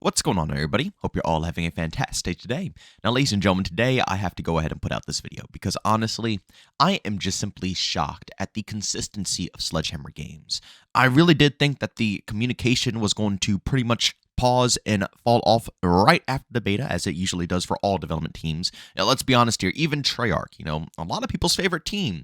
What's going on, everybody? Hope you're all having a fantastic day today. Now, ladies and gentlemen, today I have to go ahead and put out this video because honestly, I am just simply shocked at the consistency of Sledgehammer games. I really did think that the communication was going to pretty much pause and fall off right after the beta, as it usually does for all development teams. Now, let's be honest here, even Treyarch, a lot of people's favorite team,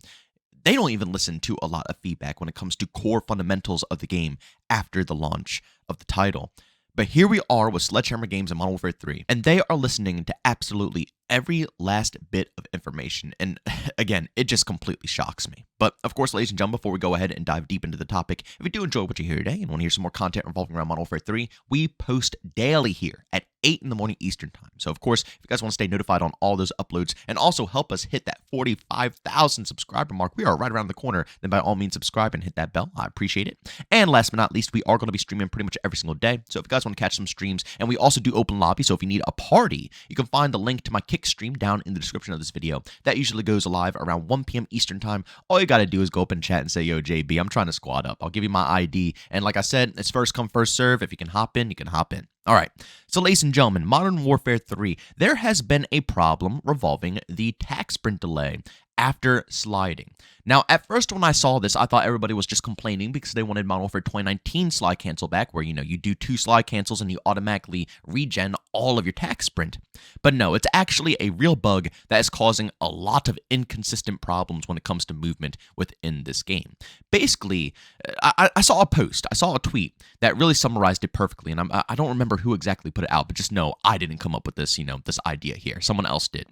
they don't even listen to a lot of feedback when it comes to core fundamentals of the game after the launch of the title. But here we are with Sledgehammer Games and Modern Warfare 3, and they are listening to absolutely every last bit of information. And again, it just completely shocks me. But of course, ladies and gentlemen, before we go ahead and dive deep into the topic, if you do enjoy what you hear today and want to hear some more content revolving around Modern Warfare 3, we post daily here at 8 in the morning Eastern time. So of course, if you guys want to stay notified on all those uploads and also help us hit that 45,000 subscriber mark, we are right around the corner, then by all means subscribe and hit that bell. I appreciate it. And last but not least, we are going to be streaming pretty much every single day. So if you guys want to catch some streams, and we also do open lobby, so if you need a party, you can find the link to my Kick stream down in the description of this video. That usually goes live around 1 p.m. Eastern time. All you got to do is go up in chat and say, yo, JB, I'm trying to squad up. I'll give you my ID. And like I said, it's first come, first serve. If you can hop in, you can hop in. All right, so ladies and gentlemen, Modern Warfare 3, there has been a problem revolving the tac sprint delay after sliding. Now, at first when I saw this, I thought everybody was just complaining because they wanted Modern Warfare 2019 slide cancel back, where, you do 2 slide cancels and you automatically regen all of your tac sprint. But no, it's actually a real bug that is causing a lot of inconsistent problems when it comes to movement within this game. Basically, I saw a post, I saw a tweet that really summarized it perfectly, and I don't remember who exactly put it out, but just know I didn't come up with this, this idea here. Someone else did.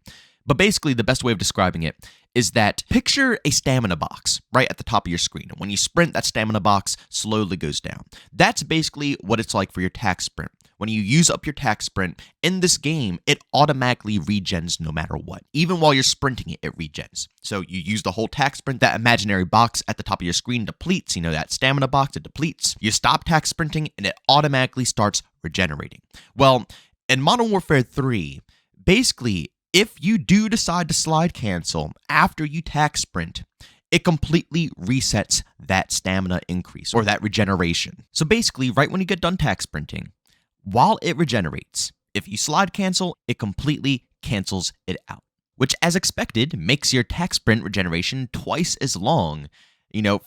But basically, the best way of describing it is that picture a stamina box right at the top of your screen. And when you sprint, that stamina box slowly goes down. That's basically what it's like for your tac sprint. When you use up your tac sprint, in this game, it automatically regens no matter what. Even while you're sprinting it regens. So you use the whole tac sprint, that imaginary box at the top of your screen depletes. That stamina box, it depletes. You stop tac sprinting, and it automatically starts regenerating. Well, in Modern Warfare 3, basically, if you do decide to slide cancel after you tac sprint, it completely resets that stamina increase or that regeneration. So basically, right when you get done tac sprinting, while it regenerates, if you slide cancel, it completely cancels it out, which as expected makes your tac sprint regeneration twice as long,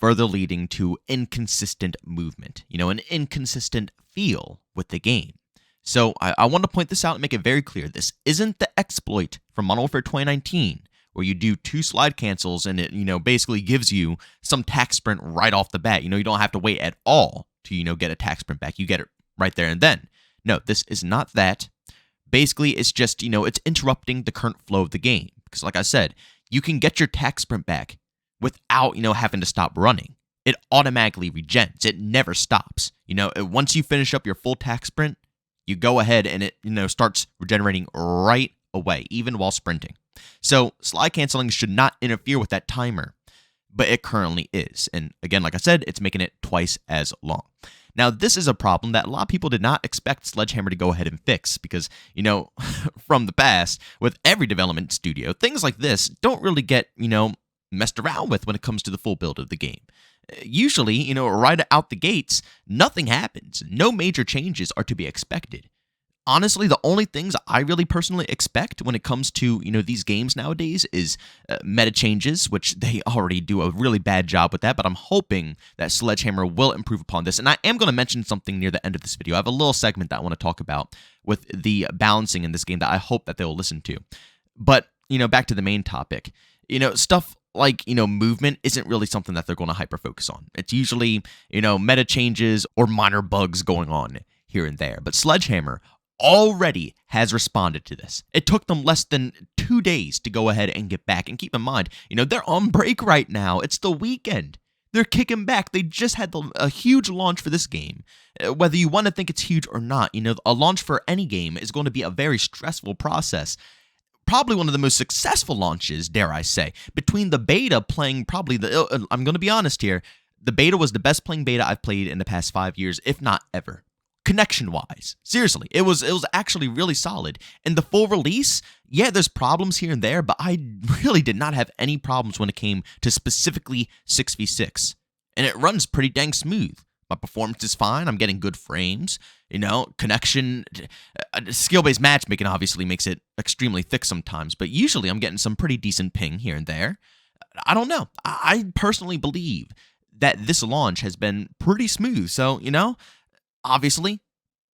further leading to inconsistent movement, an inconsistent feel with the game. So I want to point this out and make it very clear. This isn't the exploit from Modern Warfare 2019, where you do 2 slide cancels and it, basically gives you some tac sprint right off the bat. You don't have to wait at all to, get a tac sprint back. You get it right there and then. No, this is not that. Basically, it's just, it's interrupting the current flow of the game. Because like I said, you can get your tac sprint back without, having to stop running. It automatically regens. It never stops. Once you finish up your full tac sprint, you go ahead and it, starts regenerating right away, even while sprinting. So slide canceling should not interfere with that timer, but it currently is. And again, like I said, it's making it twice as long. Now, this is a problem that a lot of people did not expect Sledgehammer to go ahead and fix because, from the past, with every development studio, things like this don't really get, messed around with when it comes to the full build of the game. Usually, right out the gates, nothing happens. No major changes are to be expected. Honestly, the only things I really personally expect when it comes to, these games nowadays is meta changes, which they already do a really bad job with that, but I'm hoping that Sledgehammer will improve upon this. And I am going to mention something near the end of this video. I have a little segment that I want to talk about with the balancing in this game that I hope that they will listen to. But, back to the main topic. Stuff like, movement isn't really something that they're going to hyper-focus on. It's usually, meta changes or minor bugs going on here and there. But Sledgehammer already has responded to this. It took them less than 2 days to go ahead and get back. And keep in mind, they're on break right now. It's the weekend. They're kicking back. They just had a huge launch for this game. Whether you want to think it's huge or not, a launch for any game is going to be a very stressful process. Probably one of the most successful launches, dare I say, between the beta playing probably I'm going to be honest here, the beta was the best playing beta I've played in the past 5 years, if not ever. Connection-wise. Seriously, it was actually really solid. And the full release, yeah, there's problems here and there, but I really did not have any problems when it came to specifically 6v6. And it runs pretty dang smooth. My performance is fine. I'm getting good frames. Connection, skill-based matchmaking obviously makes it extremely thick sometimes, but usually I'm getting some pretty decent ping here and there. I don't know. I personally believe that this launch has been pretty smooth. So, obviously,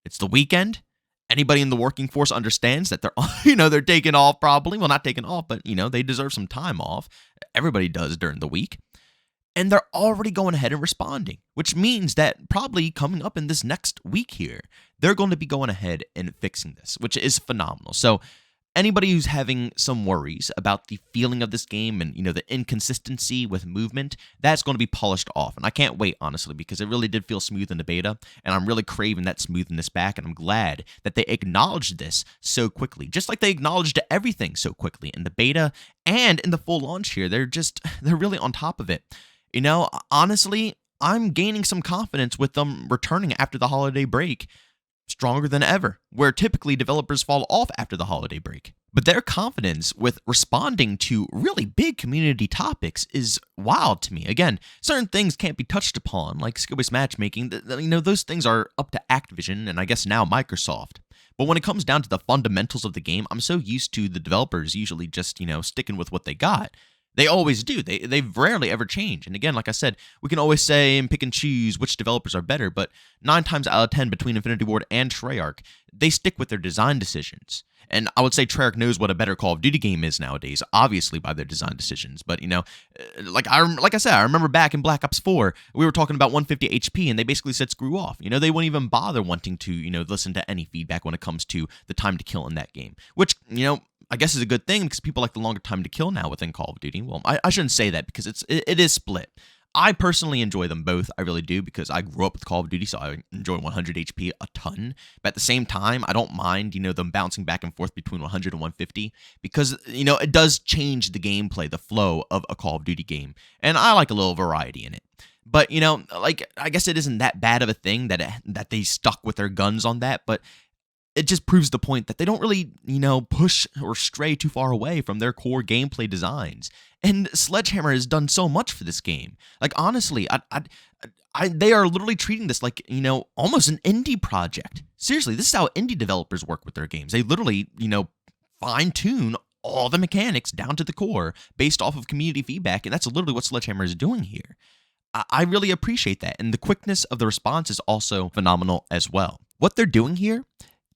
it's the weekend. Anybody in the working force understands that they're taking off probably. Well, not taking off, but, they deserve some time off. Everybody does during the week. And they're already going ahead and responding, which means that probably coming up in this next week here, they're going to be going ahead and fixing this, which is phenomenal. So anybody who's having some worries about the feeling of this game and, the inconsistency with movement, that's going to be polished off. And I can't wait, honestly, because it really did feel smooth in the beta, and I'm really craving that smoothness back, and I'm glad that they acknowledged this so quickly, just like they acknowledged everything so quickly in the beta and in the full launch here. They're really on top of it. Honestly, I'm gaining some confidence with them returning after the holiday break stronger than ever, where typically developers fall off after the holiday break. But their confidence with responding to really big community topics is wild to me. Again, certain things can't be touched upon, like skill-based matchmaking. Those things are up to Activision and I guess now Microsoft. But when it comes down to the fundamentals of the game, I'm so used to the developers usually just, sticking with what they got. They always do. They rarely ever change. And again, like I said, we can always say and pick and choose which developers are better, but 9 times out of 10 between Infinity Ward and Treyarch, they stick with their design decisions. And I would say Treyarch knows what a better Call of Duty game is nowadays, obviously by their design decisions. But, like I said, I remember back in Black Ops 4, we were talking about 150 HP, and they basically said screw off. They wouldn't even bother wanting to, listen to any feedback when it comes to the time to kill in that game, which, I guess is a good thing because people like the longer time to kill now within Call of Duty. Well, I shouldn't say that because it is split. I personally enjoy them both. I really do because I grew up with Call of Duty, so I enjoy 100 HP a ton. But at the same time, I don't mind, them bouncing back and forth between 100 and 150 because, it does change the gameplay, the flow of a Call of Duty game. And I like a little variety in it. But, I guess it isn't that bad of a thing that they stuck with their guns on that, but it just proves the point that they don't really, push or stray too far away from their core gameplay designs. And Sledgehammer has done so much for this game. Like, honestly, they are literally treating this like, almost an indie project. Seriously, this is how indie developers work with their games. They literally, fine-tune all the mechanics down to the core based off of community feedback, and that's literally what Sledgehammer is doing here. I really appreciate that, and the quickness of the response is also phenomenal as well. What they're doing here,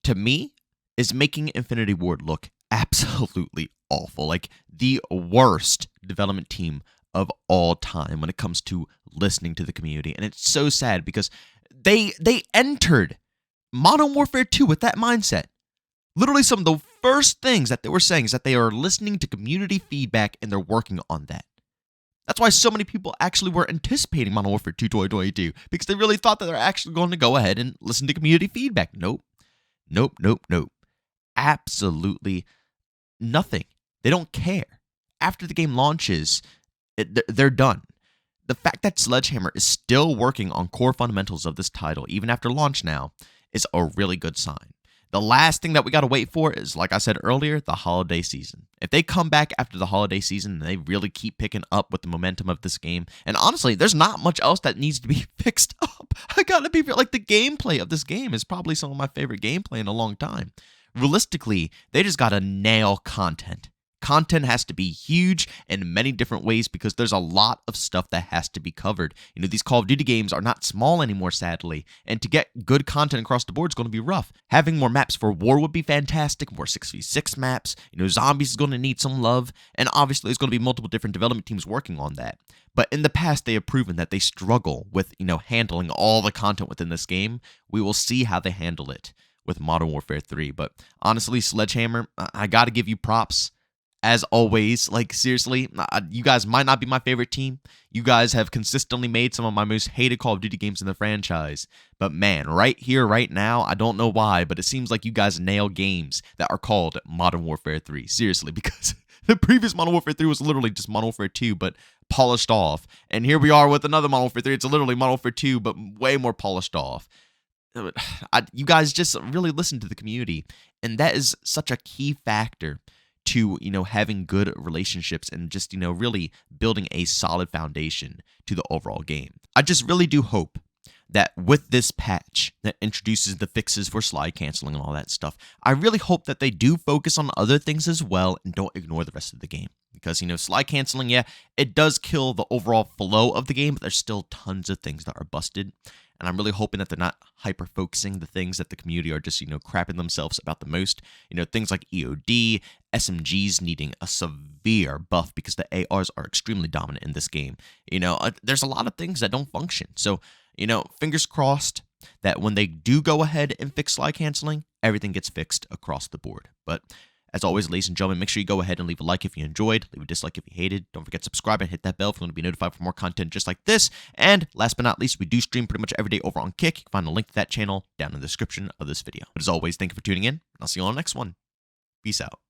to me, is making Infinity Ward look absolutely awful, like the worst development team of all time when it comes to listening to the community. And it's so sad because they entered Modern Warfare 2 with that mindset. Literally some of the first things that they were saying is that they are listening to community feedback and they're working on that. That's why so many people actually were anticipating Modern Warfare 2 2022 because they really thought that they're actually going to go ahead and listen to community feedback. Nope. Absolutely nothing. They don't care. After the game launches, they're done. The fact that Sledgehammer is still working on core fundamentals of this title, even after launch now, is a really good sign. The last thing that we got to wait for is, like I said earlier, the holiday season. If they come back after the holiday season and they really keep picking up with the momentum of this game, and honestly, there's not much else that needs to be fixed up. I gotta be like, the gameplay of this game is probably some of my favorite gameplay in a long time. Realistically, they just gotta nail content. Content has to be huge in many different ways because there's a lot of stuff that has to be covered. These Call of Duty games are not small anymore, sadly, and to get good content across the board is going to be rough. Having more maps for war would be fantastic, more 6v6 maps. Zombies is going to need some love, and obviously there's going to be multiple different development teams working on that. But in the past, they have proven that they struggle with, handling all the content within this game. We will see how they handle it with Modern Warfare 3. But honestly, Sledgehammer, I got to give you props. As always, like, seriously, you guys might not be my favorite team. You guys have consistently made some of my most hated Call of Duty games in the franchise. But man, right here, right now, I don't know why, but it seems like you guys nail games that are called Modern Warfare 3. Seriously, because the previous Modern Warfare 3 was literally just Modern Warfare 2, but polished off. And here we are with another Modern Warfare 3. It's literally Modern Warfare 2, but way more polished off. You guys just really listen to the community, and that is such a key factor to, having good relationships and just, really building a solid foundation to the overall game. I just really do hope that with this patch that introduces the fixes for slide canceling and all that stuff, I really hope that they do focus on other things as well and don't ignore the rest of the game. Because, slide canceling, yeah, it does kill the overall flow of the game, but there's still tons of things that are busted. And I'm really hoping that they're not hyper-focusing the things that the community are just, crapping themselves about the most. Things like EOD, SMGs needing a severe buff because the ARs are extremely dominant in this game. There's a lot of things that don't function. So, fingers crossed that when they do go ahead and fix slide canceling, everything gets fixed across the board. But as always, ladies and gentlemen, make sure you go ahead and leave a like if you enjoyed, leave a dislike if you hated. Don't forget to subscribe and hit that bell if you want to be notified for more content just like this. And last but not least, we do stream pretty much every day over on Kick. You can find a link to that channel down in the description of this video. But as always, thank you for tuning in, and I'll see you on the next one. Peace out.